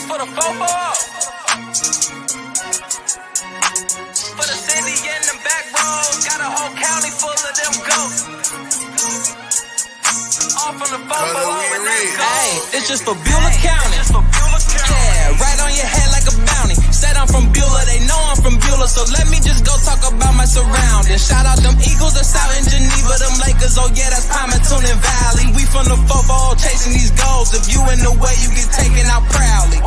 This for the fofo. For the city and them back roads. Got a whole county full of them ghosts. All from the fofo and let's go. Hey, it's just for Beulah County. Yeah, right on your head like a bounty. Said I'm from Beulah, they know I'm from Beulah. So let me just go talk about my surroundings. Shout out them Eagles that's out in Geneva. Them Lakers, oh yeah, that's Palmerton and Valley. We from the fofo chasing these goals. If you in the way, you get taken out proudly.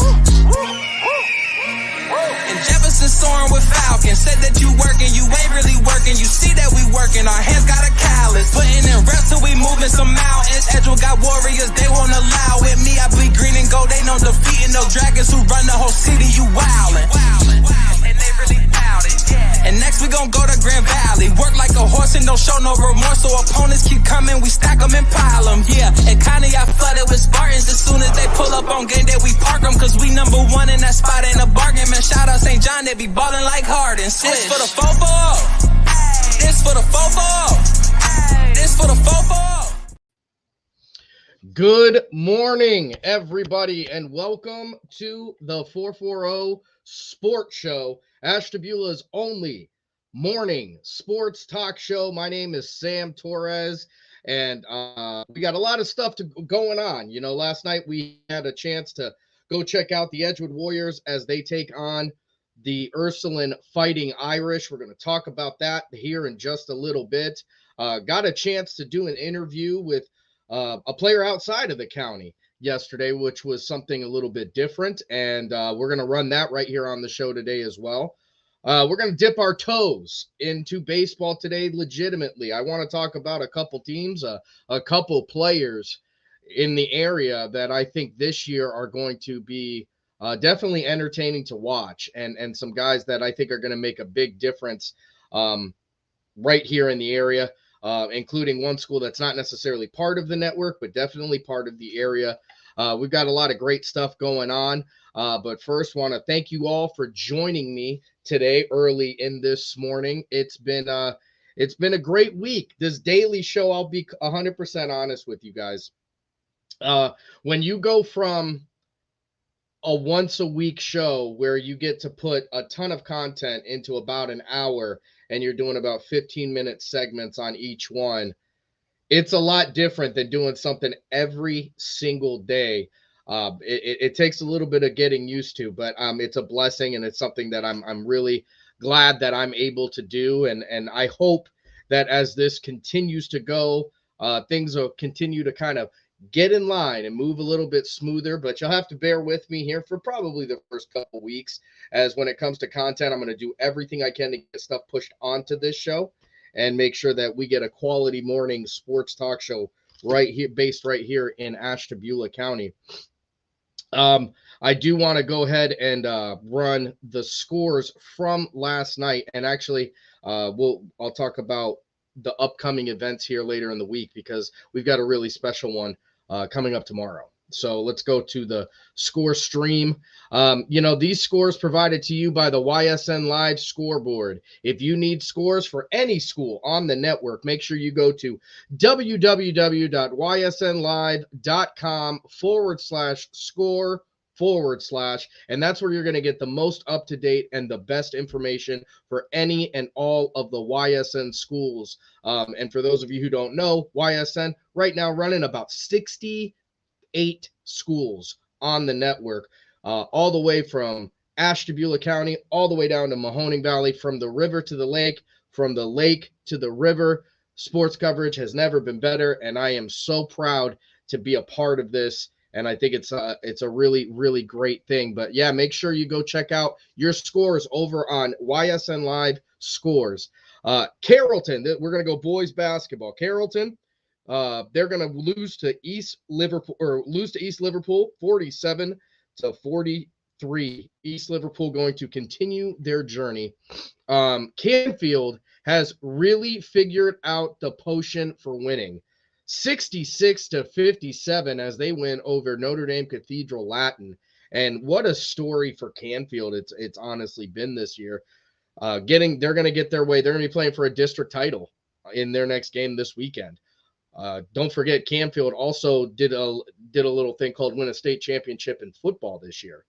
And Jefferson soaring with Falcons. Said that you working, you ain't really working. You see that we working, our hands got a callus. Putting in reps till we moving some mountains. Edgewell got warriors, they won't allow it. Me, I bleed green and gold, they know defeating those dragons who run the whole city. You wildin'. And they really doubt it. And next we gon' go to Grand Valley. Work like a horse and don't show no remorse. So opponents keep coming, we stack them and pile them. Yeah, and kinda y'all flooded with Spartans. As soon as they pull up on game day, we park them. Cause we number one in that spot, ain't a bargain. Man, shout out St. John, they be ballin' like Harden. This for the fofo. This for the fofo. This for the fofo. Good morning, everybody, and welcome to the 440 Sports Show, Ashtabula's only morning sports talk show. My name is Sam Torres, and we got a lot of stuff going on. You know, last night we had a chance to go check out the Edgewood Warriors as they take on the Ursuline Fighting Irish. We're going to talk about that here in just a little bit. Got a chance to do an interview with a player outside of the county yesterday, which was something a little bit different, and we're going to run that right here on the show today as well. We're going to dip our toes into baseball today legitimately. I want to talk about a couple teams, a couple players in the area that I think this year are going to be definitely entertaining to watch, and some guys that I think are going to make a big difference right here in the area. Including one school that's not necessarily part of the network, but definitely part of the area. We've got a lot of great stuff going on. But first, want to thank you all for joining me today early in this morning. It's been a great week. This daily show, I'll be 100% honest with you guys. When you go from a once a week show where you get to put a ton of content into about an hour, and you're doing about 15-minute segments on each one, it's a lot different than doing something every single day. It takes a little bit of getting used to, but it's a blessing, and it's something that I'm really glad that I'm able to do. And I hope that as this continues to go, things will continue to kind of get in line and move a little bit smoother, but you'll have to bear with me here for probably the first couple weeks, as when it comes to content, I'm going to do everything I can to get stuff pushed onto this show and make sure that we get a quality morning sports talk show right here, based right here in Ashtabula County. I do want to go ahead and run the scores from last night, and actually I'll talk about the upcoming events here later in the week, because we've got a really special one coming up tomorrow. So let's go to the score stream. These scores provided to you by the YSN Live scoreboard. If you need scores for any school on the network, make sure you go to www.ysnlive.com/score/ and that's where you're going to get the most up-to-date and the best information for any and all of the YSN schools. And for those of you who don't know, YSN right now running about 68 schools on the network, all the way from Ashtabula County, all the way down to Mahoning Valley, from the river to the lake, from the lake to the river. Sports coverage has never been better, and I am so proud to be a part of this. And I think it's a really, really great thing. But yeah, make sure you go check out your scores over on YSN Live Scores. Carrollton, we're going to go boys basketball. Carrollton, they're going to lose to East Liverpool 47-43. East Liverpool going to continue their journey. Canfield has really figured out the potion for winning. 66-57 as they win over Notre Dame Cathedral Latin. And what a story for Canfield it's honestly been this year. They're going to get their way. They're going to be playing for a district title in their next game this weekend. Don't forget, Canfield also did a little thing called win a state championship in football this year.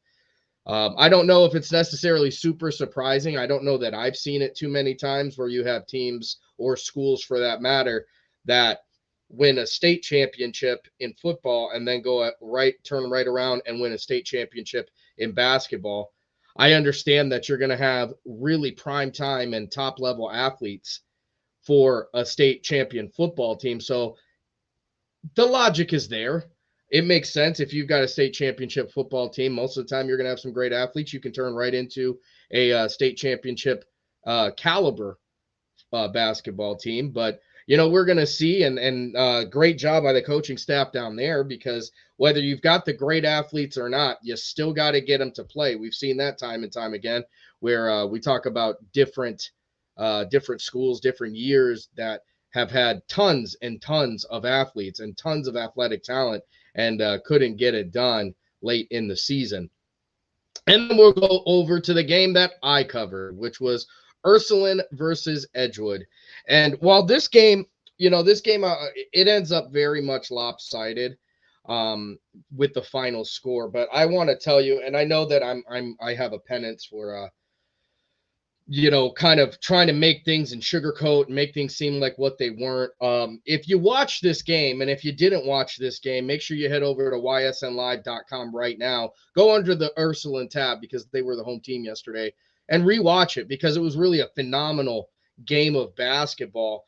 I don't know if it's necessarily super surprising. I don't know that I've seen it too many times where you have teams or schools for that matter that win a state championship in football and then turn right around and win a state championship in basketball. I understand that you're going to have really prime time and top level athletes for a state champion football team. So the logic is there. It makes sense. If you've got a state championship football team, most of the time you're going to have some great athletes. You can turn right into a state championship caliber basketball team. But, we're going to see, and great job by the coaching staff down there, because whether you've got the great athletes or not, you still got to get them to play. We've seen that time and time again, where we talk about different schools, different years that have had tons and tons of athletes and tons of athletic talent and couldn't get it done late in the season. And then we'll go over to the game that I covered, which was Ursuline versus Edgewood. And while this game, it ends up very much lopsided with the final score. But I want to tell you, and I know that I have a penance for kind of trying to make things and sugarcoat and make things seem like what they weren't. If you watch this game, and if you didn't watch this game, make sure you head over to ysnlive.com right now. Go under the Ursuline tab, because they were the home team yesterday, and rewatch it, because it was really a phenomenal game of basketball.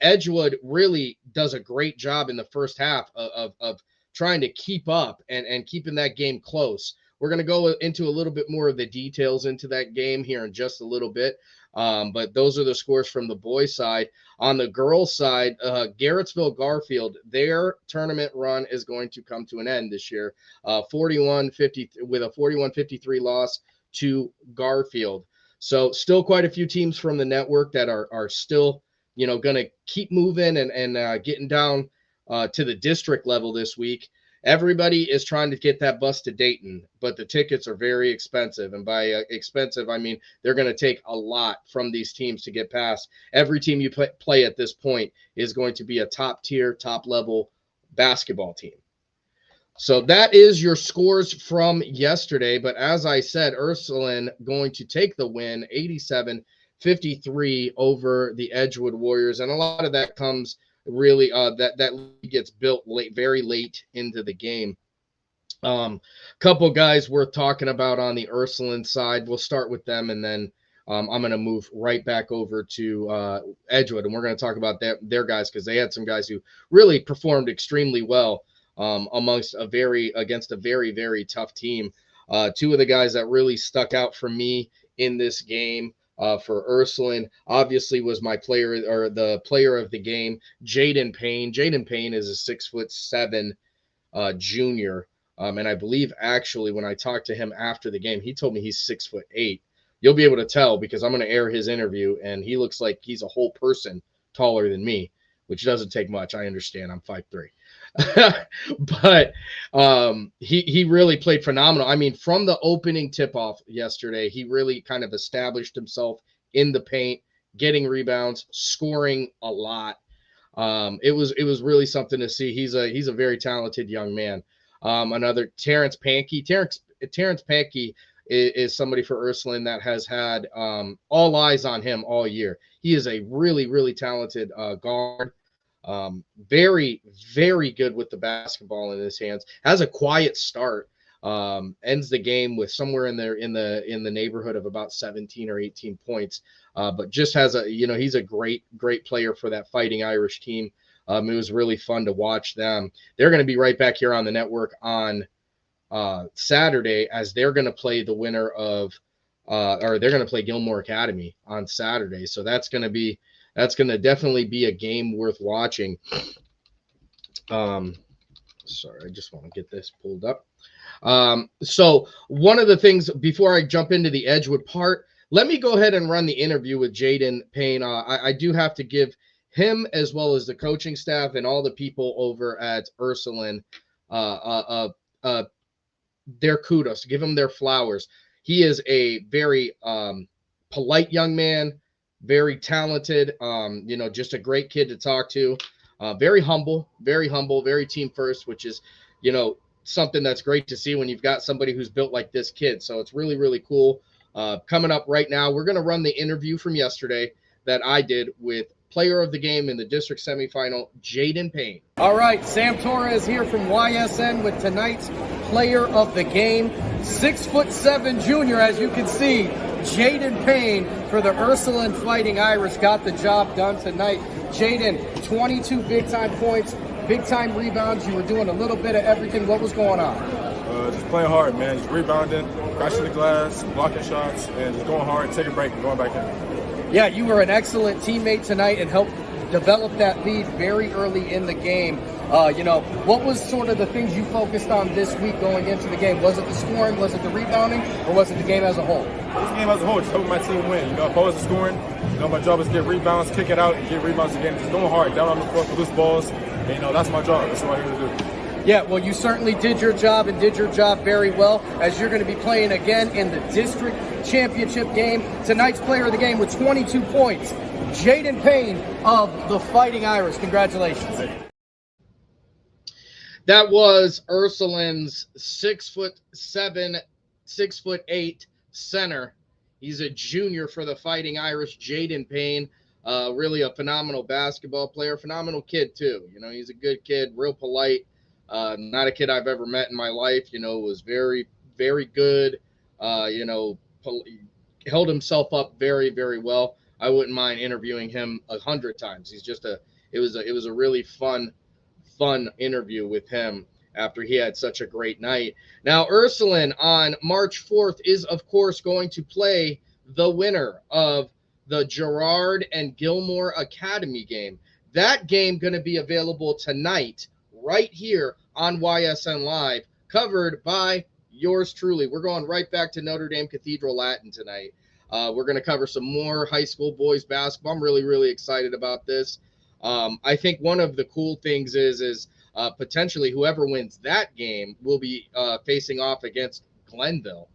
Edgewood really does a great job in the first half of trying to keep up and keeping that game close. We're going to go into a little bit more of the details into that game here in just a little bit. But those are the scores from the boys' side. On the girls' side, Garrettsville Garfield, their tournament run is going to come to an end this year. 41-50 with a 41-53 loss to Garfield. So still quite a few teams from the network that are still, going to keep moving and getting down to the district level this week. Everybody is trying to get that bus to Dayton, but the tickets are very expensive. And by expensive, I mean they're going to take a lot from these teams to get past. Every team you play at this point is going to be a top-tier, top-level basketball team. So that is your scores from yesterday. But as I said, Ursuline going to take the win, 87-53 over the Edgewood Warriors. And a lot of that comes really that gets built very late into the game. Couple guys worth talking about on the Ursuline side. We'll start with them, and then I'm going to move right back over to Edgewood, and we're going to talk about their guys, because they had some guys who really performed extremely well against a very, very tough team. Two of the guys that really stuck out for me in this game for Ursuline, obviously, was my player, or the player of the game, Jaden Payne. Jaden Payne is a 6'7" junior. And I believe, actually, when I talked to him after the game, he told me he's 6'8". You'll be able to tell, because I'm going to air his interview, and he looks like he's a whole person taller than me, which doesn't take much. I understand. I'm 5'3". But he really played phenomenal. I mean, from the opening tip-off yesterday, he really kind of established himself in the paint, getting rebounds, scoring a lot. It was really something to see. He's a very talented young man. Another, Terrence Pankey. Terrence Pankey is somebody for Ursuline that has had all eyes on him all year. He is a really, really talented guard. Very, very good with the basketball in his hands. Has a quiet start. Ends the game with somewhere in the neighborhood of about 17 or 18 points. But just has he's a great player for that Fighting Irish team. It was really fun to watch them. They're going to be right back here on the network on Saturday, as they're going to play the winner of or they're going to play Gilmore Academy on Saturday. So that's going to definitely be a game worth watching. Sorry, I just want to get this pulled up. So one of the things, before I jump into the Edgewood part, let me go ahead and run the interview with Jaden Payne. I do have to give him, as well as the coaching staff and all the people over at Ursuline, their kudos, give him their flowers. He is a very polite young man, very talented, just a great kid to talk to. Very humble, very team first, which is, something that's great to see when you've got somebody who's built like this kid. So it's really, really cool. Coming up right now, we're going to run the interview from yesterday that I did with player of the game in the district semifinal, Jaden Payne. All right, Sam Torres here from YSN with tonight's player of the game. 6'7" junior, as you can see, Jaden Payne for the Ursuline Fighting Irish got the job done tonight. Jaden, 22 big-time points, big-time rebounds. You were doing a little bit of everything. What was going on? Just playing hard, man. Just rebounding, crashing the glass, blocking shots, and just going hard, taking a break, and going back in. Yeah, you were an excellent teammate tonight and helped develop that lead very early in the game. What was sort of the things you focused on this week going into the game? Was it the scoring, was it the rebounding, or was it the game as a whole? This game as a whole, just helping my team win. If I wasn't scoring, my job is to get rebounds, kick it out, and get rebounds again. Just going hard, down on the floor for loose balls. And, that's my job. That's what I'm here to do. Yeah, well, you certainly did your job and did your job very well, as you're going to be playing again in the district championship game. Tonight's player of the game with 22 points, Jaden Payne of the Fighting Irish. Congratulations. That was Ursuline's 6'7", 6'8" center. He's a junior for the Fighting Irish, Jaden Payne. Really a phenomenal basketball player, phenomenal kid too. He's a good kid, real polite. Not a kid I've ever met in my life. Was very, very good. Held himself up very, very well. I wouldn't mind interviewing him 100 times. It was a really fun interview with him after he had such a great night. Now, Ursuline on March 4th is, of course, going to play the winner of the Girard and Gilmore Academy game. That game going to be available tonight right here on YSN Live, covered by yours truly. We're going right back to Notre Dame Cathedral Latin tonight. We're going to cover some more high school boys basketball. I'm really, really excited about this. I think one of the cool things is potentially whoever wins that game will be facing off against Glenville.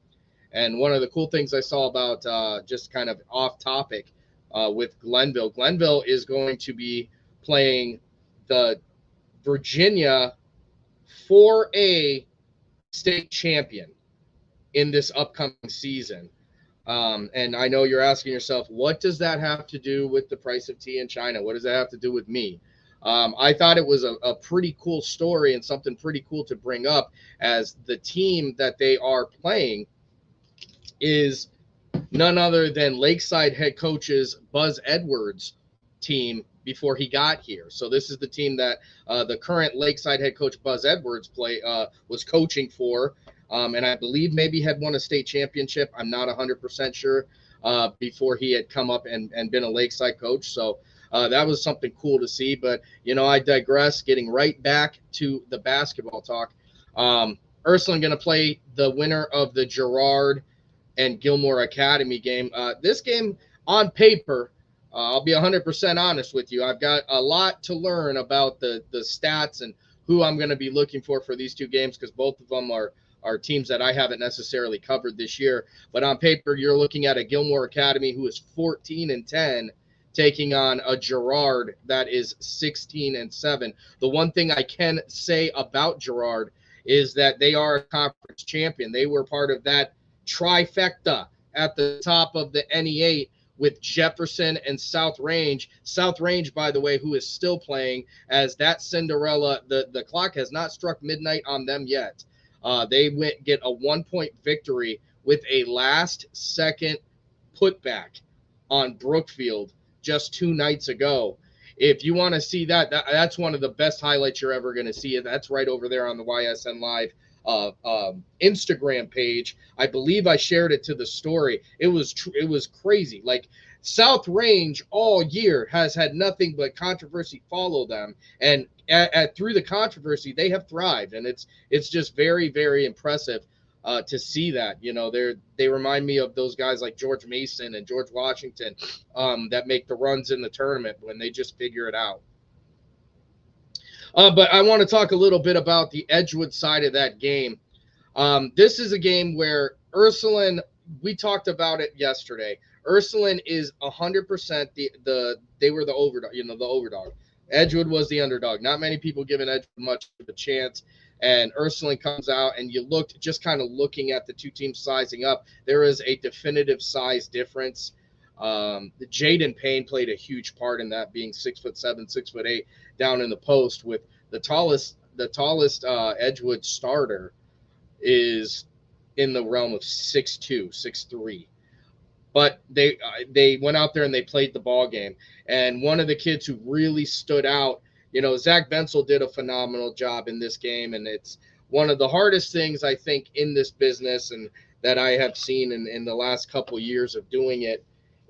And one of the cool things I saw about just kind of off topic with Glenville is going to be playing the Virginia 4A state champion in this upcoming season. And I know you're asking yourself, what does that have to do with the price of tea in China? What does that have to do with me? I thought it was a pretty cool story and something pretty cool to bring up, as the team that they are playing is none other than Lakeside head coach's Buzz Edwards' team before he got here. So this is the team that the current Lakeside head coach Buzz Edwards was coaching for. And I believe maybe had won a state championship. I'm not 100% sure before he had come up and been a Lakeside coach. So that was something cool to see. But, I digress, getting right back to the basketball talk. Ursuline going to play the winner of the Girard and Gilmore Academy game. This game on paper, I'll be 100% honest with you. I've got a lot to learn about the stats and who I'm going to be looking for these two games, because both of them are teams that I haven't necessarily covered this year. But on paper, you're looking at a Gilmore Academy who is 14-10, taking on a Girard that is 16-7. The one thing I can say about Girard is that they are a conference champion. They were part of that trifecta at the top of the NE8 with Jefferson and South Range. South Range, by the way, who is still playing, as that Cinderella, the clock has not struck midnight on them yet. They get a 1-point victory with a last-second putback on Brookfield just 2 nights ago. If you want to see that's one of the best highlights you're ever going to see. That's right over there on the YSN Live Instagram page. I believe I shared it to the story. It was crazy. Like, South Range all year has had nothing but controversy follow them, and through the controversy they have thrived, and it's just very, very impressive to see that. They remind me of those guys like George Mason and George Washington that make the runs in the tournament when they just figure it out. But I want to talk a little bit about the Edgewood side of that game. This is a game where Ursuline, we talked about it yesterday. Ursuline is 100% they were the overdog, the overdog. Edgewood was the underdog. Not many people giving Edgewood much of a chance. And Ursuline comes out, and you looked, just kind of looking at the two teams sizing up, there is a definitive size difference. The Jaden Payne played a huge part in that, being 6'7", 6'8", down in the post. With the tallest Edgewood starter is in the realm of 6'2", 6'3". But they went out there and they played the ball game. And one of the kids who really stood out, Zach Bensel did a phenomenal job in this game, and it's one of the hardest things I think in this business, and that I have seen in the last couple years of doing it,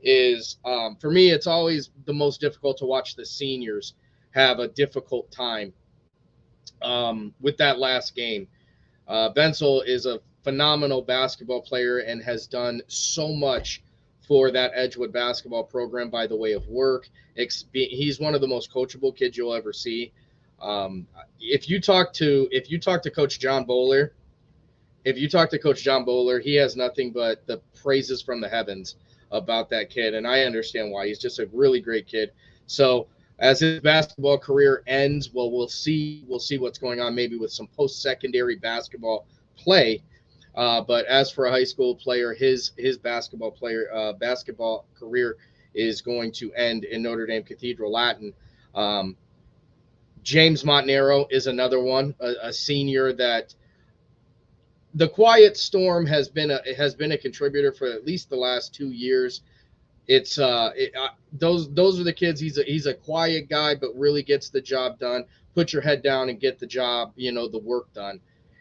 is for me, it's always the most difficult to watch the seniors have a difficult time with that last game. Bensel is a phenomenal basketball player and has done so much for that Edgewood basketball program by the way of work. He's one of the most coachable kids you'll ever see. If you talk to Coach John Bowler, he has nothing but the praises from the heavens about that kid, and I understand why. He's just a really great kid. So as his basketball career ends, well, we'll see what's going on, maybe with some post-secondary basketball play. But as for a high school player, his basketball career is going to end in Notre Dame Cathedral Latin. James Montanaro is another one, a senior that the quiet storm has been a contributor for at least the last 2 years. It's those are the kids. He's a quiet guy, but really gets the job done. Put your head down and get the job, the work done.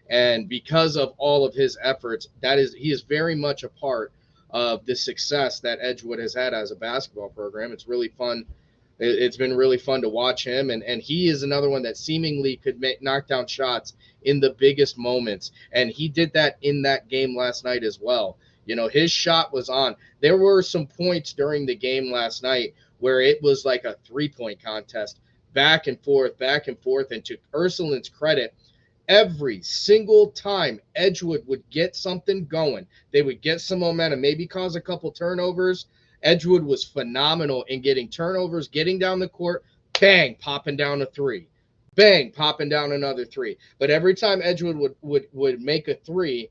And because of all of his efforts, he is very much a part of the success that Edgewood has had as a basketball program. It's really fun. It's been really fun to watch him, and he is another one that seemingly could knock down shots in the biggest moments, and he did that in that game last night as well. His shot was on. There were some points during the game last night where it was like a three-point contest, back and forth, and to Ursuline's credit, every single time Edgewood would get something going, they would get some momentum, maybe cause a couple turnovers. Edgewood was phenomenal in getting turnovers, getting down the court, bang, popping down a three, bang, popping down another three. But every time Edgewood would make a three,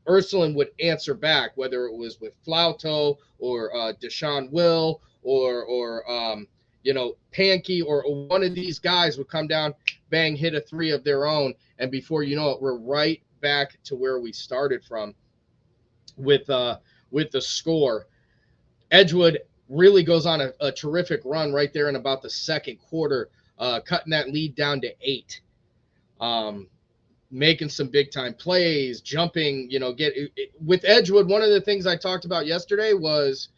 Ursuline would answer back, whether it was with Flauto or Deshaun Will or Pankey, or one of these guys would come down, bang, hit a three of their own, and before you know it, we're right back to where we started from with the score. Edgewood really goes on a terrific run right there in about the second quarter, cutting that lead down to 8. Making some big time plays, jumping, with Edgewood. One of the things I talked about yesterday was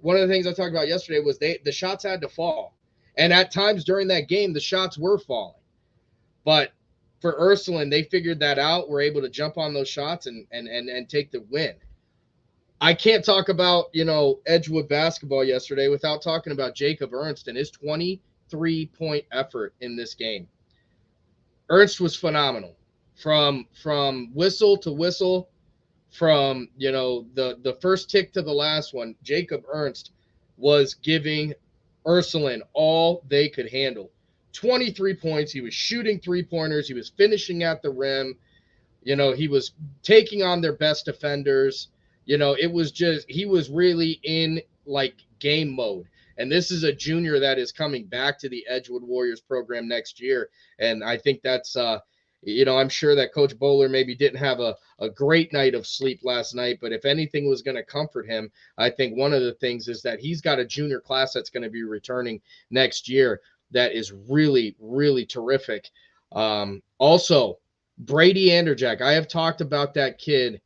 the shots had to fall. And at times during that game, the shots were falling. But for Ursuline, they figured that out, were able to jump on those shots and take the win. I can't talk about, Edgewood basketball yesterday without talking about Jacob Ernst and his 23-point effort in this game. Ernst was phenomenal. From whistle to whistle, from the first tick to the last one, Jacob Ernst was giving Ursuline all they could handle. 23 points. He was shooting three-pointers. He was finishing at the rim. He was taking on their best defenders. It was just, he was really in like game mode. And this is a junior that is coming back to the Edgewood Warriors program next year. And I think that's I'm sure that Coach Bowler maybe didn't have a great night of sleep last night, but if anything was going to comfort him, I think one of the things is that he's got a junior class that's going to be returning next year that is really, really terrific. Also, Brady Anderjack, I have talked about that kid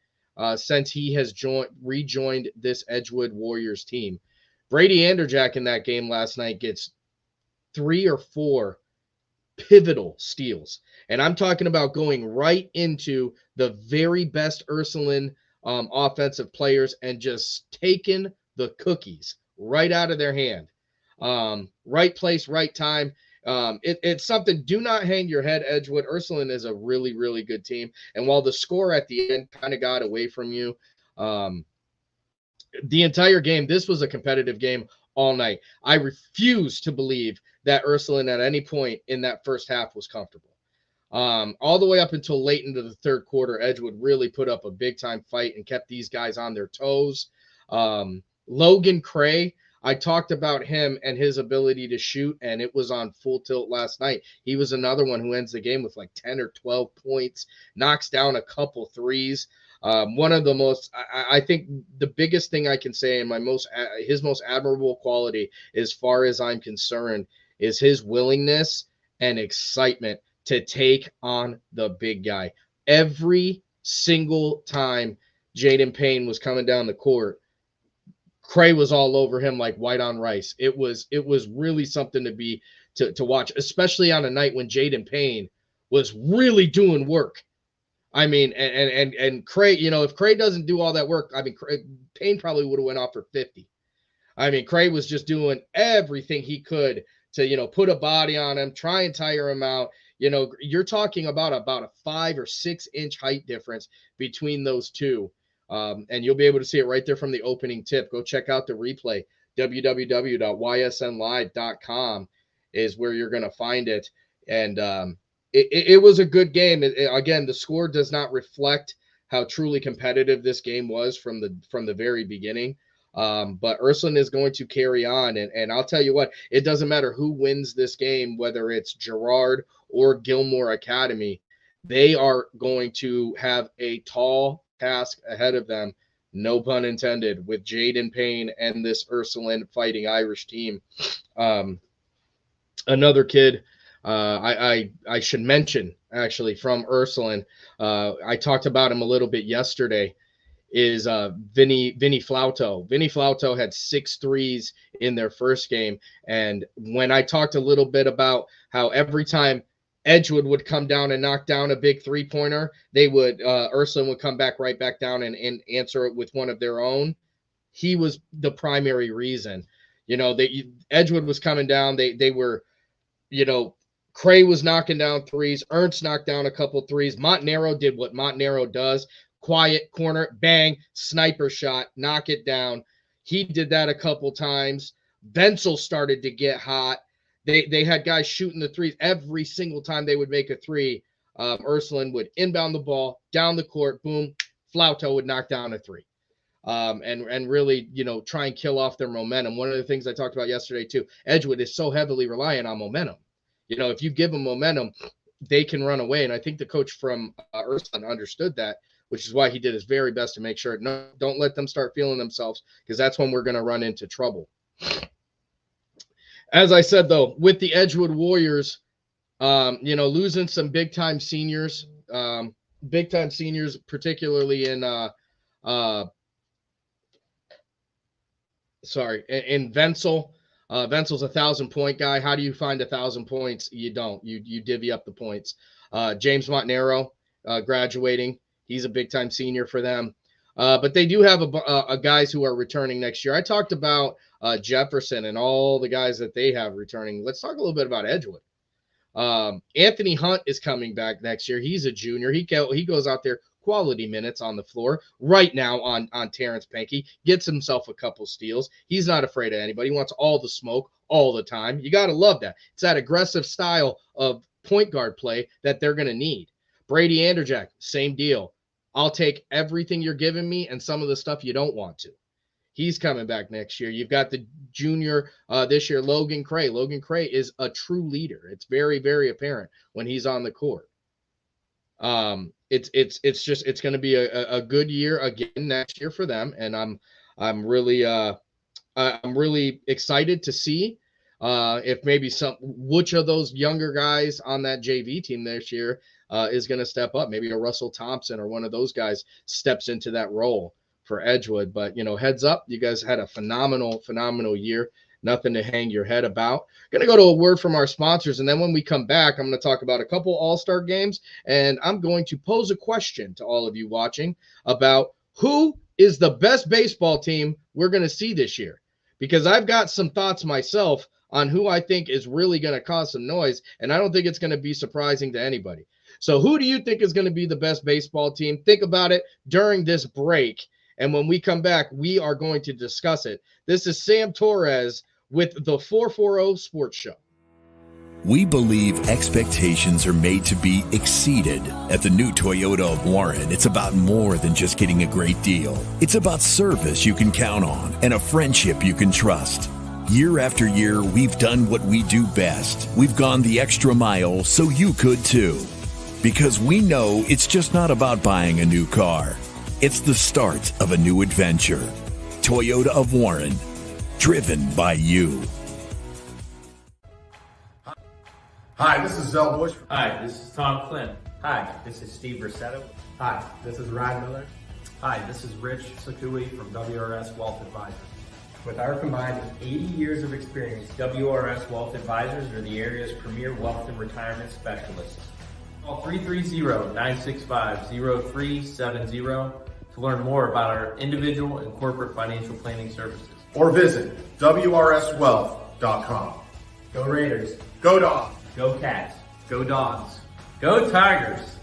since he has rejoined this Edgewood Warriors team. Brady Anderjack in that game last night gets 3 or 4 pivotal steals. And I'm talking about going right into the very best Ursuline offensive players and just taking the cookies right out of their hand. Right place, right time. It's something. Do not hang your head, Edgewood. Ursuline is a really, really good team. And while the score at the end kind of got away from you, the entire game, this was a competitive game all night. I refuse to believe that Ursuline at any point in that first half was comfortable. All the way up until late into the third quarter, Edgewood really put up a big-time fight and kept these guys on their toes. Logan Cray, I talked about him and his ability to shoot, and it was on full tilt last night. He was another one who ends the game with like 10 or 12 points, knocks down a couple threes. One of the most, I think the biggest thing I can say, and his most admirable quality, as far as I'm concerned, is his willingness and excitement to take on the big guy. Every single time Jaden Payne was coming down the court, Cray was all over him like white on rice. It was really something to watch, especially on a night when Jaden Payne was really doing work. I mean, and Cray, if Cray doesn't do all that work, I mean, Payne probably would have went off for 50. I mean, Cray was just doing everything he could to, put a body on him, try and tire him out. You're talking about a 5 or 6 inch height difference between those two. And you'll be able to see it right there from the opening tip. Go check out the replay. www.ysnlive.com is where you're going to find it. And it was a good game. Again, the score does not reflect how truly competitive this game was from the very beginning. But Ursuline is going to carry on. And I'll tell you what, it doesn't matter who wins this game, whether it's Girard or Gilmore Academy, they are going to have a tall task ahead of them, no pun intended, with Jaden Payne and this Ursuline Fighting Irish team. Another kid I should mention, actually, from Ursuline, I talked about him a little bit yesterday, is Vinny Flauto. Vinny Flauto had 6 threes in their first game. And when I talked a little bit about how every time Edgewood would come down and knock down a big 3-pointer, Ursuline would come right back down and answer it with one of their own. He was the primary reason. Edgewood was coming down. They were, Cray was knocking down threes. Ernst knocked down a couple threes. Montenero did what Montenero does. Quiet corner, bang, sniper shot, knock it down. He did that a couple times. Bensel started to get hot. They had guys shooting the threes. Every single time they would make a three, Ursuline would inbound the ball, down the court, boom, Flauto would knock down a three. And really, try and kill off their momentum. One of the things I talked about yesterday too, Edgewood is so heavily reliant on momentum. If you give them momentum, they can run away. And I think the coach from Ursuline understood that, which is why he did his very best to make sure, no, don't let them start feeling themselves, because that's when we're going to run into trouble. As I said, though, with the Edgewood Warriors, losing some big-time seniors, particularly in Wenzel. Wenzel's a 1,000-point guy. How do you find 1,000 points? You don't. You divvy up the points. James Montenero graduating. He's a big-time senior for them. But they do have a guys who are returning next year. I talked about Jefferson and all the guys that they have returning. Let's talk a little bit about Edgewood. Anthony Hunt is coming back next year. He's a junior. He goes out there, quality minutes on the floor right now on Terrence Pankey, gets himself a couple steals. He's not afraid of anybody. He wants all the smoke all the time. You got to love that. It's that aggressive style of point guard play that they're going to need. Brady Anderjack, same deal. I'll take everything you're giving me and some of the stuff you don't want to. He's coming back next year. You've got the junior this year, Logan Cray. Logan Cray is a true leader. It's very, very apparent when he's on the court. It's going to be a good year again next year for them, and I'm really excited to see if maybe which of those younger guys on that JV team this year is going to step up. Maybe a Russell Thompson or one of those guys steps into that role for Edgewood. But, heads up, you guys had a phenomenal year. Nothing to hang your head about. Going to go to a word from our sponsors, and then when we come back, I'm going to talk about a couple all-star games, and I'm going to pose a question to all of you watching about who is the best baseball team we're going to see this year, because I've got some thoughts myself on who I think is really going to cause some noise, and I don't think it's going to be surprising to anybody. So who do you think is going to be the best baseball team? Think about it during this break, and when we come back, we are going to discuss it. This is Sam Torres with the 440 Sports Show. We believe expectations are made to be exceeded. At the new Toyota of Warren, it's about more than just getting a great deal. It's about service you can count on and a friendship you can trust. Year after year, we've done what we do best. We've gone the extra mile so you could too. Because we know it's just not about buying a new car. It's the start of a new adventure. Toyota of Warren, driven by you. Hi, this is Zell Bush. Hi, this is Tom Flynn. Hi, this is Steve Rossetto. Hi, this is Ryan Miller. Hi, this is Rich Sakui from WRS Wealth Advisors. With our combined 80 years of experience, WRS Wealth Advisors are the area's premier wealth and retirement specialists. Call 330-965-0370 to learn more about our individual and corporate financial planning services. Or visit WRSwealth.com. go Raiders, Go Dogs! Go Cats. Go Dogs. Go Tigers.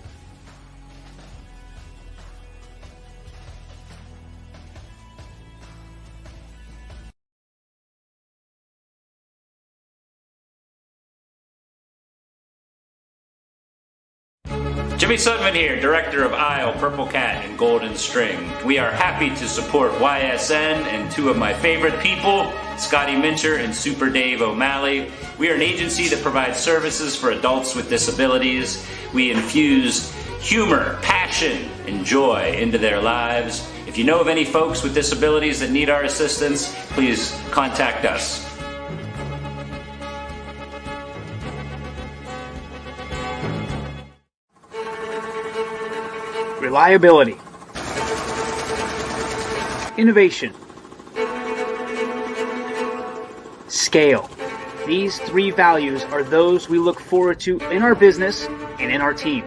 Jimmy Sutton here, Director of Isle, Purple Cat, and Golden String. We are happy to support YSN and two of my favorite people, Scotty Mincher and Super Dave O'Malley. We are an agency that provides services for adults with disabilities. We infuse humor, passion, and joy into their lives. If you know of any folks with disabilities that need our assistance, please contact us. Reliability, innovation, scale. These three values are those we look forward to in our business and in our team.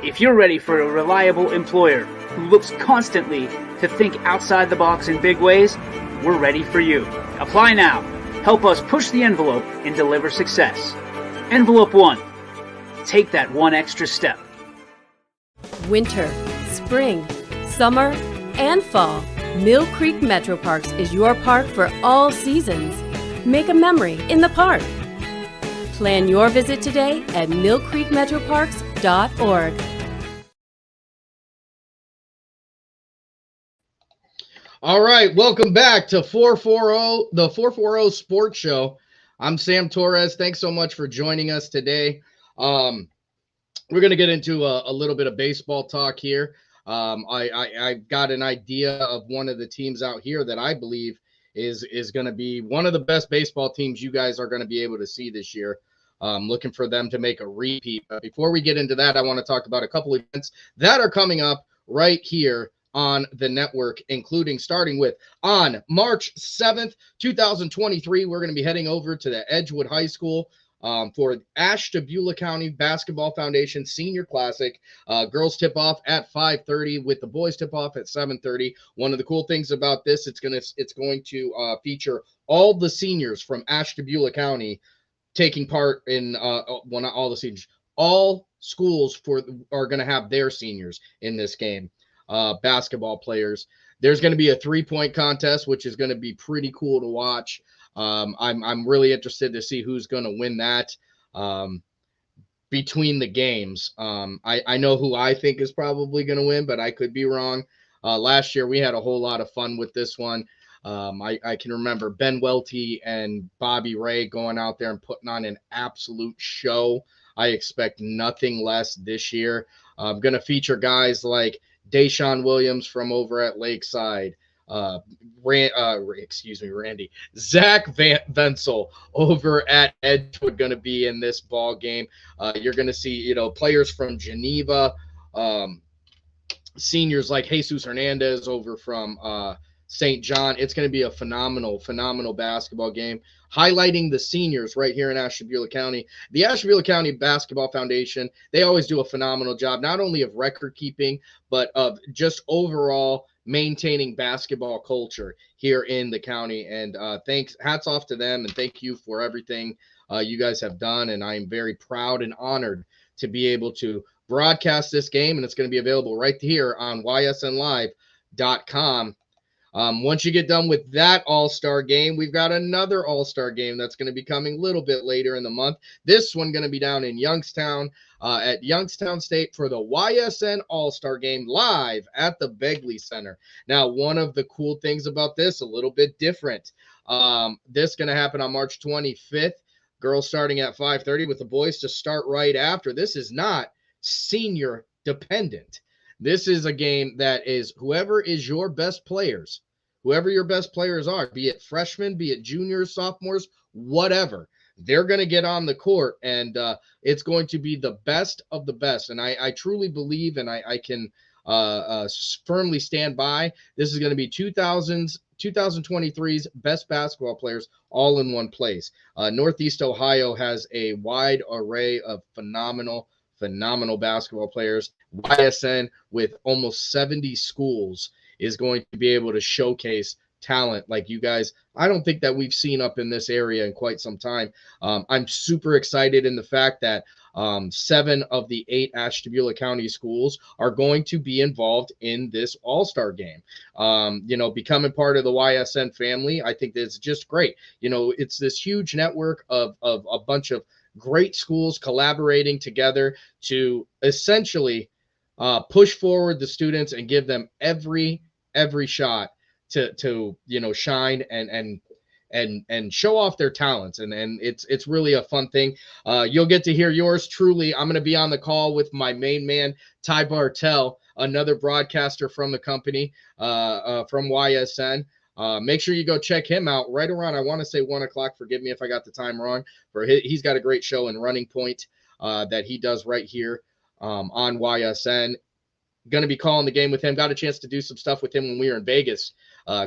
If you're ready for a reliable employer who looks constantly to think outside the box in big ways, we're ready for you. Apply now. Help us push the envelope and deliver success. Envelope 1. Take that one extra step. Winter, spring, summer, and fall. Mill Creek Metro Parks is your park for all seasons. Make a memory in the park. Plan your visit today at millcreekmetroparks.org. All right, welcome back to 440, the 440 Sports Show. I'm Sam Torres. Thanks so much for joining us today. We're going to get into a little bit of baseball talk here. I got an idea of one of the teams out here that I believe is going to be one of the best baseball teams you guys are going to be able to see this year. Looking for them to make a repeat. But before we get into that, I want to talk about a couple of events that are coming up right here on the network, including starting with on March 7th, 2023, we're going to be heading over to the Edgewood High School for Ashtabula County Basketball Foundation Senior Classic. Girls tip off at 5:30 with the boys tip off at 7:30. One of the cool things about this, it's going to feature all the seniors from Ashtabula County taking part in well, not all the seniors, all schools are going to have their seniors in this game. Basketball players. There's going to be a 3-point contest, which is going to be pretty cool to watch. I'm really interested to see who's going to win that between the games. I know who I think is probably going to win, but I could be wrong. Last year we had a whole lot of fun with this one. I can remember Ben Welty and Bobby Ray going out there and putting on an absolute show. I expect nothing less this year. I'm going to feature guys like Deshaun Williams from over at Lakeside. Randy. Zach Venzel over at Edgewood going to be in this ball game. You're going to see, players from Geneva, seniors like Jesus Hernandez over from St. John. It's going to be a phenomenal basketball game, highlighting the seniors right here in Ashtabula County. The Ashtabula County Basketball Foundation, they always do a phenomenal job, not only of record keeping, but of just overall maintaining basketball culture here in the county. And hats off to them, and thank you for everything you guys have done. And I am very proud and honored to be able to broadcast this game, and it's going to be available right here on ysnlive.com. Once you get done with that all-star game, we've got another all-star game that's going to be coming a little bit later in the month. This one going to be down in Youngstown at Youngstown State for the YSN All-Star Game live at the Begley Center. Now, one of the cool things about this, a little bit different. This is going to happen on March 25th. Girls starting at 5:30 with the boys to start right after. This is not senior dependent. This is a game that is whoever is your best players, whoever your best players are, be it freshmen, be it juniors, sophomores, whatever, they're going to get on the court, and it's going to be the best of the best. And I truly believe, and I can firmly stand by, this is going to be 2023's best basketball players all in one place. Northeast Ohio has a wide array of phenomenal basketball players. YSN, with almost 70 schools, is going to be able to showcase talent like you guys, I don't think that we've seen up in this area in quite some time. I'm super excited in the fact that 7 of the 8 Ashtabula County schools are going to be involved in this all-star game. Becoming part of the YSN family, I think that's just great. It's this huge network of a bunch of great schools collaborating together to essentially push forward the students and give them every shot to shine and show off their talents, and it's really a fun thing. You'll get to hear yours truly. I'm going to be on the call with my main man Ty Bartell, another broadcaster from the company, from YSN. Make sure you go check him out right around, I want to say 1 o'clock. Forgive me if I got the time wrong. He's got a great show in Running Point that he does right here on YSN. Going to be calling the game with him. Got a chance to do some stuff with him when we were in Vegas,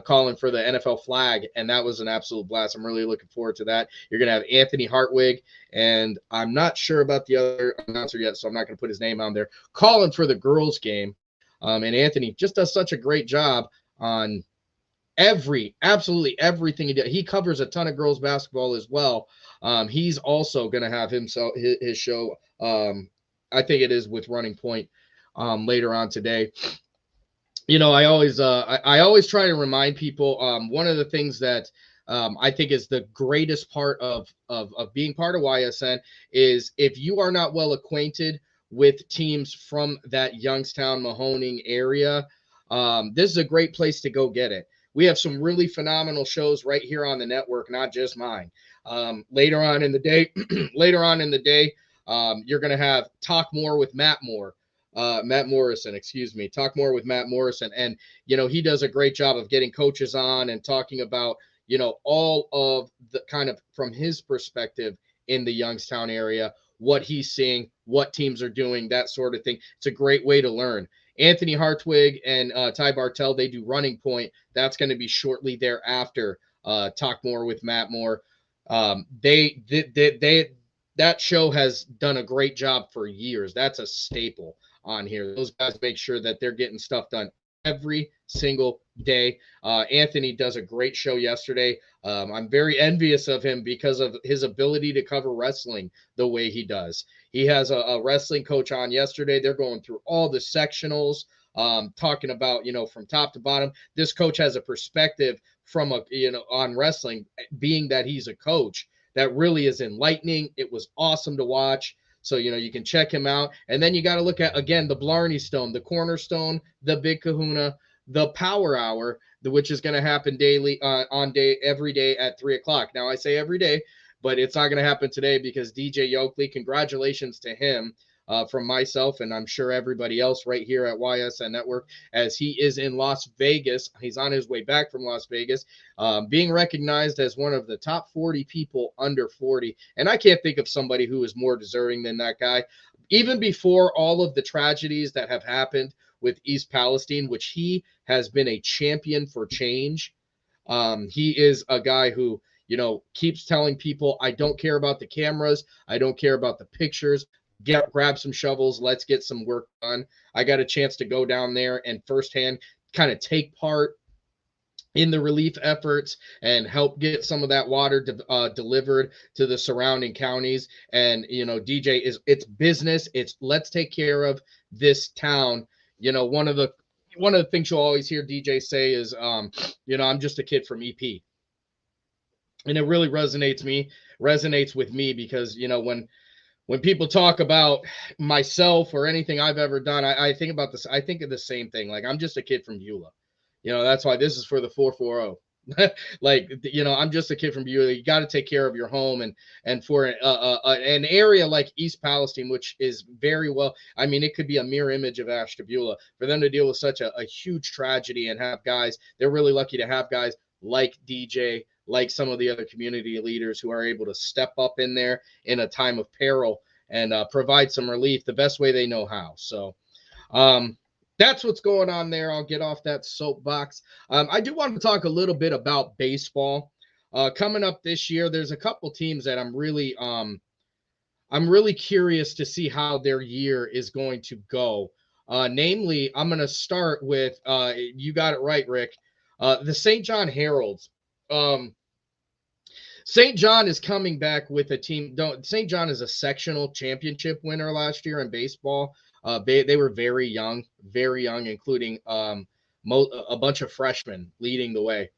calling for the NFL flag, and that was an absolute blast. I'm really looking forward to that. You're going to have Anthony Hartwig, and I'm not sure about the other announcer yet, so I'm not going to put his name on there, calling for the girls' game. And Anthony just does such a great job on absolutely everything he does. He covers a ton of girls basketball as well. He's also going to have his show. I think it is with Running Point later on today. I always try to remind people, one of the things that I think is the greatest part of being part of YSN is if you are not well acquainted with teams from that Youngstown, Mahoning area, this is a great place to go get it. We have some really phenomenal shows right here on the network, not just mine. Later on in the day, you're going to have Talk More with Matt Morrison, Talk More with Matt Morrison. And, he does a great job of getting coaches on and talking about, all of the kind of from his perspective in the Youngstown area, what he's seeing, what teams are doing, that sort of thing. It's a great way to learn. Anthony Hartwig and Ty Bartell, they do Running Point. That's going to be shortly thereafter. Talk More with Matt Moore. That show has done a great job for years. That's a staple on here. Those guys make sure that they're getting stuff done every single day. Anthony does a great show yesterday. I'm very envious of him because of his ability to cover wrestling the way he does. He has a wrestling coach on yesterday. They're going through all the sectionals, talking about, from top to bottom. This coach has a perspective from on wrestling, being that he's a coach, that really is enlightening. It was awesome to watch. So, you can check him out. And then you got to look at, again, the Blarney Stone, the Cornerstone, the Big Kahuna, the Power Hour, which is going to happen daily every day at 3 o'clock. Now, I say every day, but it's not going to happen today because DJ Yoakley, congratulations to him from myself, and I'm sure everybody else right here at YSN Network, as he is in Las Vegas. He's on his way back from Las Vegas, being recognized as one of the top 40 people under 40. And I can't think of somebody who is more deserving than that guy. Even before all of the tragedies that have happened with East Palestine, which he has been a champion for change. He is a guy who, keeps telling people, I don't care about the cameras. I don't care about the pictures. Grab some shovels. Let's get some work done. I got a chance to go down there and firsthand kind of take part in the relief efforts and help get some of that water delivered to the surrounding counties. And, DJ, it's business. It's let's take care of this town. One of the one of the things you'll always hear DJ say is, I'm just a kid from EP. And it really resonates with me because, when people talk about myself or anything I've ever done, I think about this. I think of the same thing. Like, I'm just a kid from Beulah. That's why this is for the 440. I'm just a kid from Beulah. You got to take care of your home, and for an area like East Palestine, which is very well, I mean, it could be a mirror image of Ashtabula, for them to deal with such a huge tragedy and have guys. They're really lucky to have guys like DJ, like some of the other community leaders who are able to step up in there in a time of peril and provide some relief the best way they know how. So that's what's going on there. I'll get off that soapbox. I do want to talk a little bit about baseball. Coming up this year, there's a couple teams that I'm really curious to see how their year is going to go. Namely, I'm going to start with, you got it right, Rick, the St. John Heralds. St. John is coming back with a team. St. John is a sectional championship winner last year in baseball. They were very young, including a bunch of freshmen leading the way.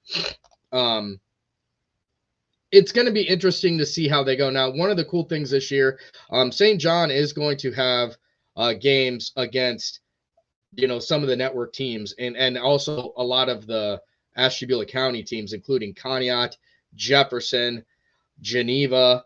It's going to be interesting to see how they go. Now, one of the cool things this year, St. John is going to have games against, some of the network teams and also a lot of the Ashtabula County teams, including Conneaut, Jefferson, Geneva.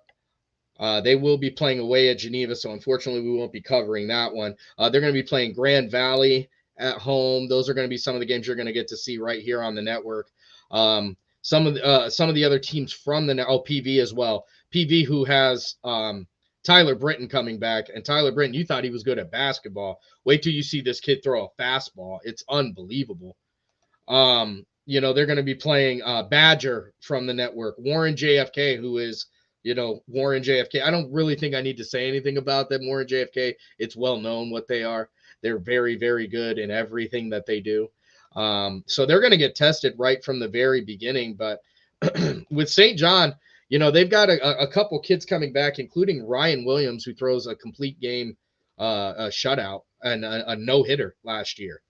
They will be playing away at Geneva, so unfortunately we won't be covering that one. They're going to be playing Grand Valley at home. Those are going to be some of the games you're going to get to see right here on the network. Some of the other teams from PV as well. PV, who has Tyler Britton coming back, and Tyler Britton, you thought he was good at basketball. Wait till you see this kid throw a fastball. It's unbelievable. They're going to be playing Badger from the network, Warren JFK, who is, Warren JFK. I don't really think I need to say anything about them, Warren JFK. It's well known what they are. They're very, very good in everything that they do. So they're going to get tested right from the very beginning. But with St. John, they've got a couple kids coming back, including Ryan Williams, who throws a complete game a shutout and a no-hitter last year.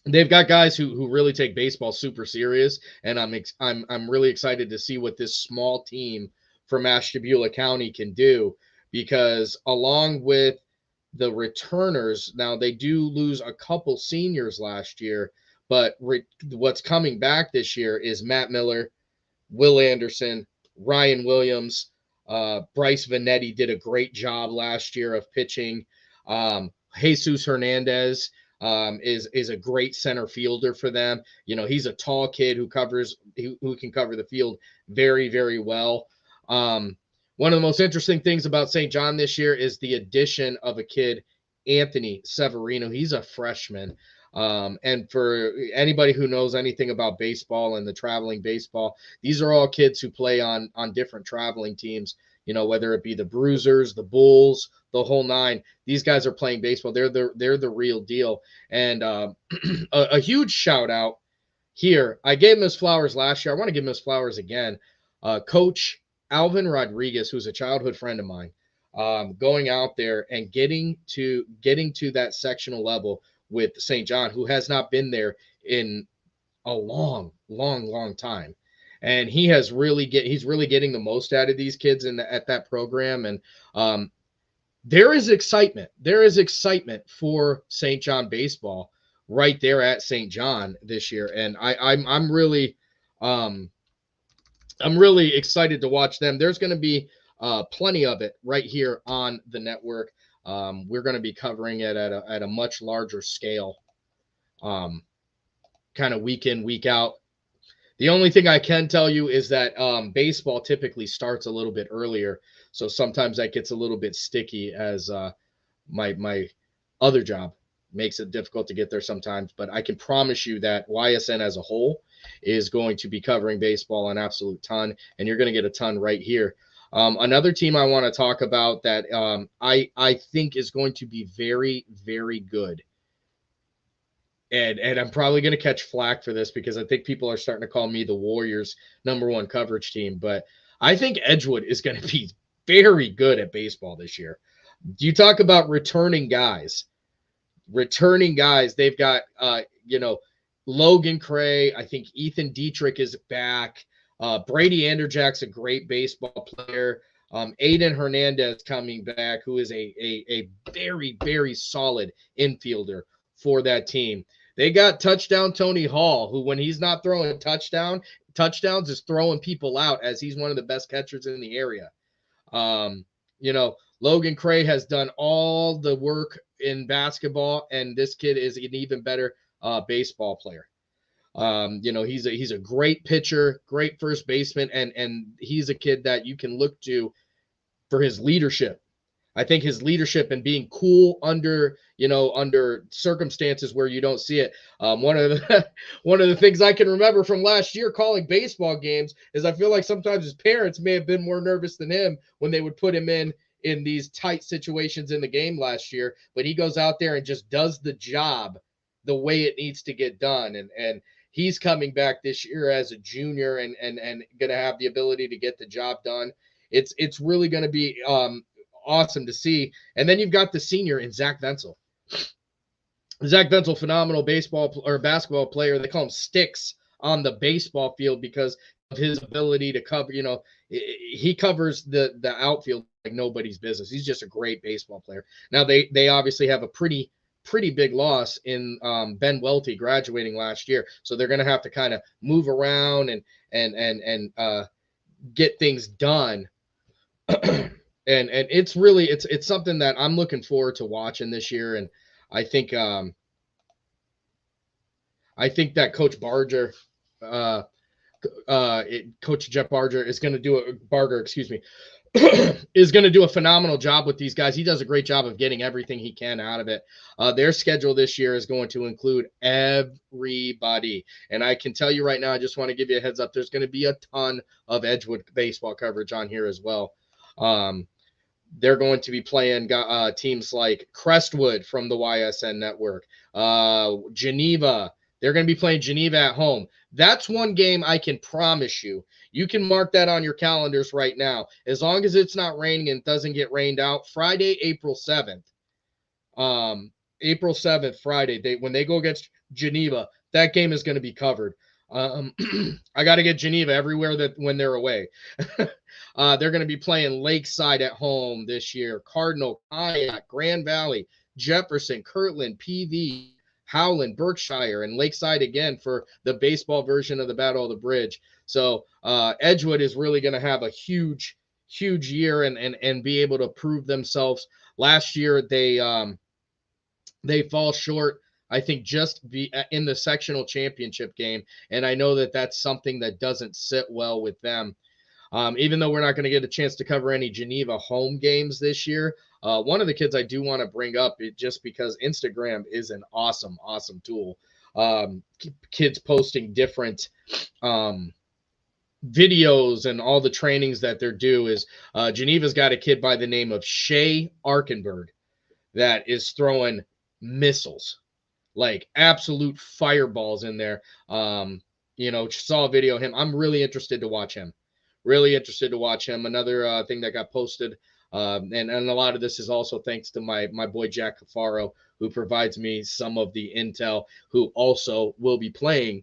They've got guys who really take baseball super serious, and I'm really excited to see what this small team from Ashtabula County can do, because along with the returners, now they do lose a couple seniors last year, but what's coming back this year is Matt Miller, Will Anderson, Ryan Williams, Bryce Vanetti did a great job last year of pitching. Jesus Hernandez is a great center fielder for them. He's a tall kid who can cover the field very, very well. One of the most interesting things about St. John this year is the addition of a kid, Anthony Severino. He's a freshman. And for anybody who knows anything about baseball and the traveling baseball, these are all kids who play on different traveling teams, whether it be the Bruisers, the Bulls, the whole nine. These guys are playing baseball. They're the real deal. And a huge shout out here. I gave him his flowers last year. I want to give him his flowers again. Coach Alvin Rodriguez, who's a childhood friend of mine, going out there and getting to that sectional level with St. John, who has not been there in a long time. And he's really getting the most out of these kids at that program. And there is excitement. There is excitement for St. John baseball right there at St. John this year. And I'm really excited to watch them. There's going to be plenty of it right here on the network. We're going to be covering it at a much larger scale, kind of week in, week out. The only thing I can tell you is that baseball typically starts a little bit earlier, so sometimes that gets a little bit sticky, as my other job makes it difficult to get there sometimes. But I can promise you that YSN as a whole is going to be covering baseball an absolute ton, and you're going to get a ton right here. Another team I want to talk about that I think is going to be very, very good. And I'm probably going to catch flack for this because I think people are starting to call me the Warriors' #1 coverage team. But I think Edgewood is going to be very good at baseball this year. You talk about returning guys. Returning guys, they've got, Logan Cray. I think Ethan Dietrich is back. Brady Anderjack's a great baseball player. Aiden Hernandez coming back, who is a very, very solid infielder for that team. They got touchdown Tony Hall, who when he's not throwing touchdowns is throwing people out, as he's one of the best catchers in the area. Logan Cray has done all the work in basketball, and this kid is an even better baseball player. He's a great pitcher, great first baseman, and he's a kid that you can look to for his leadership. I think his leadership and being cool under circumstances where you don't see it. One of the things I can remember from last year calling baseball games is I feel like sometimes his parents may have been more nervous than him when they would put him in these tight situations in the game last year, but he goes out there and just does the job the way it needs to get done. And he's coming back this year as a junior and going to have the ability to get the job done. It's really going to be awesome to see. And then you've got the senior in Zach Venzel. Zach Venzel, phenomenal basketball player. They call him Sticks on the baseball field because of his ability to cover, he covers the outfield like nobody's business. He's just a great baseball player. Now they obviously have a pretty big loss in Ben Welty graduating last year. So they're going to have to kind of move around and get things done. And it's really it's something that I'm looking forward to watching this year. And I think that Coach Barger, Coach Jeff Barger is going to do is going to do a phenomenal job with these guys. He does a great job of getting everything he can out of it. Their schedule this year is going to include everybody. And I can tell you right now, I just want to give you a heads up. There's going to be a ton of Edgewood baseball coverage on here as well. They're going to be playing teams like Crestwood from the YSN network, Geneva. They're going to be playing Geneva at home. That's one game I can promise you. You can mark that on your calendars right now. As long as it's not raining and doesn't get rained out, Friday, April 7th. April 7th, Friday, when they go against Geneva, that game is going to be covered. I got to get Geneva everywhere when they're away. They're going to be playing Lakeside at home this year. Cardinal, Kayak, Grand Valley, Jefferson, Kirtland, PV, Howland, Berkshire, and Lakeside again for the baseball version of the Battle of the Bridge. So Edgewood is really going to have a huge year and be able to prove themselves. Last year they fall short, I think, just be in the sectional championship game, and I know that that's something that doesn't sit well with them. Even though we're not going to get a chance to cover any Geneva home games this year, one of the kids I do want to bring up, just because Instagram is an awesome tool. Kids posting different videos and all the trainings that they're due is Geneva's got a kid by the name of Shea Arkenberg that is throwing missiles, like absolute fireballs in there. Saw a video of him. I'm really interested to watch him. Another thing that got posted, and a lot of this is also thanks to my boy Jack Cafaro, who provides me some of the intel, who also will be playing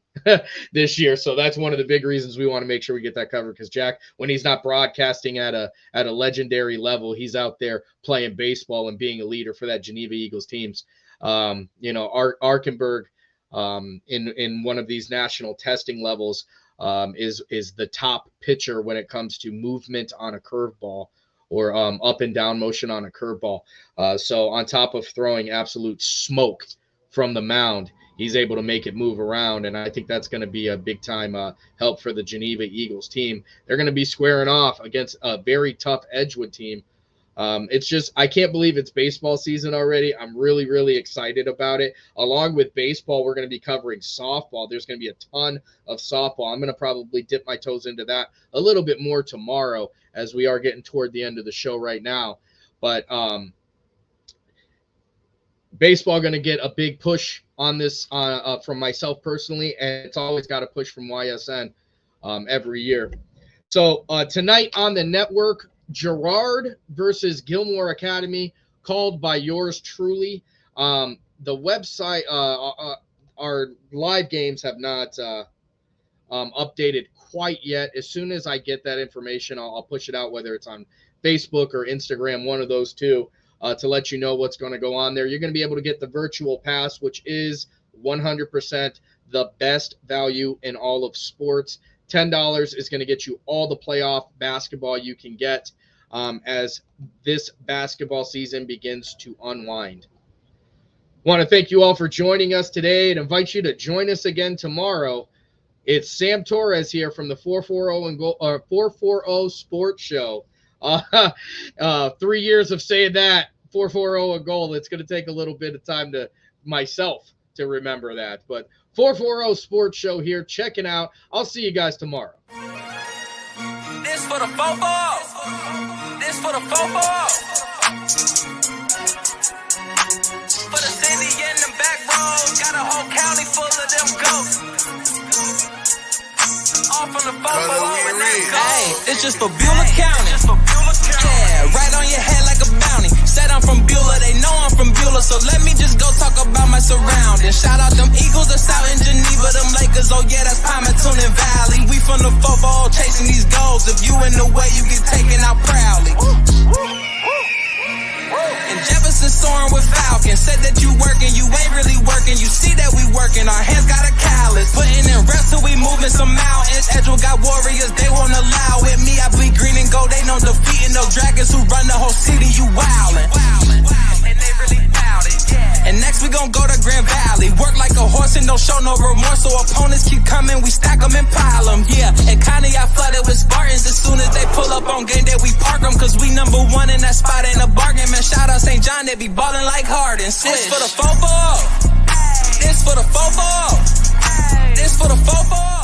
this year. So that's one of the big reasons we want to make sure we get that covered, because Jack, when he's not broadcasting at a legendary level, he's out there playing baseball and being a leader for that Geneva Eagles teams. Arkenberg, in one of these national testing levels, is the top pitcher when it comes to movement on a curveball, or up and down motion on a curveball. So on top of throwing absolute smoke from the mound, he's able to make it move around, and I think that's going to be a big time help for the Geneva Eagles team. They're going to be squaring off against a very tough Edgewood team. It's just, I can't believe it's baseball season already. I'm really, really excited about it. Along with baseball, we're going to be covering softball. There's going to be a ton of softball. I'm going to probably dip my toes into that a little bit more tomorrow, as we are getting toward the end of the show right now. But baseball going to get a big push on this from myself personally, and it's always got a push from YSN every year. So tonight on the network, Girard versus Gilmore Academy, called by yours truly. the website, our live games have not updated quite yet. As soon as I get that information, I'll push it out, whether it's on Facebook or Instagram, one of those two, to let you know what's going to go on there. You're going to be able to get the virtual pass, which is 100% the best value in all of sports. $10 is going to get you all the playoff basketball you can get as this basketball season begins to unwind. Want to thank you all for joining us today and invite you to join us again tomorrow. It's Sam Torres here from the 440 Sports Show. 3 years of saying that, 440 a goal. It's going to take a little bit of time to myself to remember that. But 440 Sports Show here, checking out. I'll see you guys tomorrow. This for the football. This for the football. For the city and the back roads, got a whole county full of them ghosts. All from the football. Hey, it's just for Beulah County. Yeah, right on your head like a bounty. Said I'm from Beulah, they know I'm from Beulah, so let me just go talk about my surroundings. Shout out them Eagles that's out in Geneva, them Lakers, oh yeah, that's Palmerton and Valley. We from the football chasing these goals. If you in the way, you get taken out proudly. And Jefferson soaring with Falcons. Said that you working, you ain't really working. You see that we working, our hands got a callus. Putting in reps till we moving some mountains. Edgewell got warriors, they won't allow it. Me, I bleed green and gold, they know defeating those dragons who run the whole city. You wildin'. And they really bout it, yeah. And next we gon' go to Grand Valley. Work like a horse and don't show no remorse. So opponents keep coming, we stack them and pile them, yeah. And Connie, I flooded with Spartans. As soon as they pull up on game day, we park them. Cause we number one in that spot, ain't a bargain. Man, shout out St. John, they be ballin' like Harden. This for the football. This for the football. This for the football.